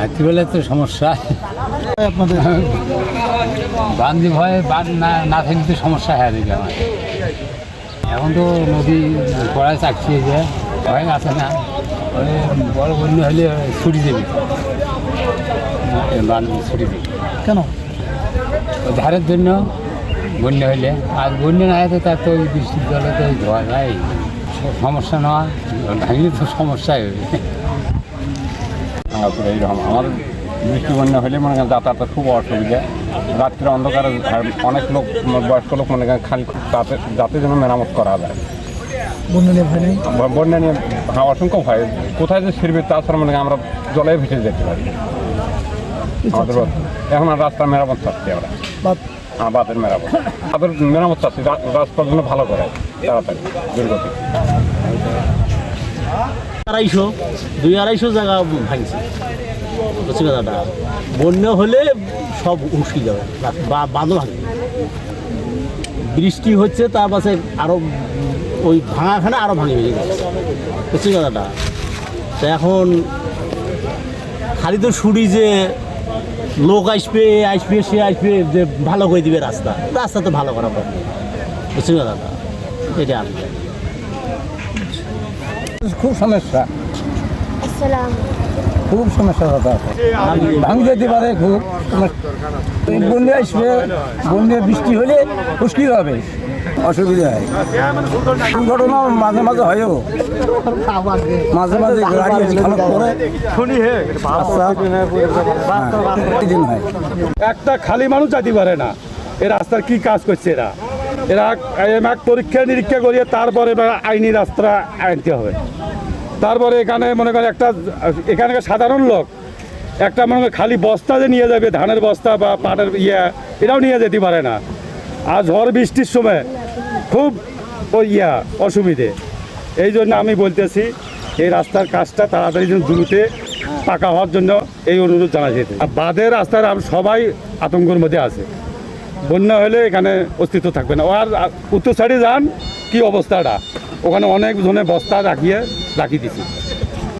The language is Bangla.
রাত্রিবেলায় তো সমস্যা আপনাদের বান্ধি ভয়ে বান না থাকলে তো সমস্যা হয়ে যাবে আমার। এখন তো নদী পড়ায় চাকছি যে ভয় আছে না, ওই বড় বন্যা হলে ছুটি দেবে, বান ছুটি দেবে কেন? ওই ধারের জন্য বন্যা হইলে, আর বন্যা না হলে তার তো ওই বৃষ্টির জলে তো ওই ধোয়া যায়, সমস্যা নয়, ভাঙলে তো সমস্যাই হবে। এইরকম আমার বৃষ্টি বন্যা হলে মনে করেন যাতায়াতের খুব অসুবিধা। রাত্রে অন্ধকারে অনেক লোক, বয়স্ক লোক মনে করেন খালি যাতে যেন মেরামত করা যায়। বন্যা নিয়ে ভয় নেই? বন্যা নিয়ে অসংখ্য ভয়, কোথায় যে ছিড়বে তাছাড়া মনে করেন আমরা জলে ভেসে যেতে পারি। আমাদের এখন আর রাস্তার মেরামত চাচ্ছি আমরা, বাঁধের মেরামত, তাদের মেরামত চাচ্ছি, রাস্তার জন্য ভালো করে তাড়াতাড়ি দুর্গতি। 200-250 জায়গা ভাঙছে, বুঝছি দাদা। বন্যা হলে সব উস্কি যাবে, বাঁধও ভাঙবে। বৃষ্টি হচ্ছে তার পাশে আরও ওই ভাঙাখানে আরও ভাঙে ভেঙে যাচ্ছে, বুঝছি দাদা। তো এখন খালি তো শুনি যে লোক আসবে সে আসবে যে ভালো করে দিবে রাস্তা তো ভালো করা পাবে, বুঝছি দাদা। এটা আমি খুব সমস্যা, খুব সমস্যা দাদা, ভাঙে যেতে পারে খুব। বন্যা আসবে, বন্যা বৃষ্টি হলে মুশকিল হবে, অসুবিধা হয়। দুর্ঘটনা মাঝে মাঝে হয়ও, মাঝে মাঝে গাড়ি খারাপ করে হয়। একটা খালি মানুষ যেতে পারে না। এই রাস্তার কি কাজ করছে এরা এরা এক পরীক্ষা নিরীক্ষা করিয়ে তারপরে আইনি রাস্তা আনতে হবে। তারপরে এখানে মনে করেন এখানকার সাধারণ লোক একটা মনে করেন খালি বস্তা যে নিয়ে যাবে, ধানের বস্তা বা পাটের এটাও নিয়ে যেতে পারে না। আর ঝড় বৃষ্টির সময় খুব অসুবিধে। এই জন্য আমি বলতেছি এই রাস্তার কাজটা তাড়াতাড়ি যেন দ্রুত পাকা হওয়ার জন্য এই অনুরোধ জানা যেতে। আর বাঁধের রাস্তার আমরা সবাই আতঙ্কের মধ্যে আছে, বন্যা হলে এখানে অস্তিত্ব থাকবে না। আর উত্তর সাইডে যান কি অবস্থাটা, ওখানে অনেক জনে বস্তা রাখি দিছি।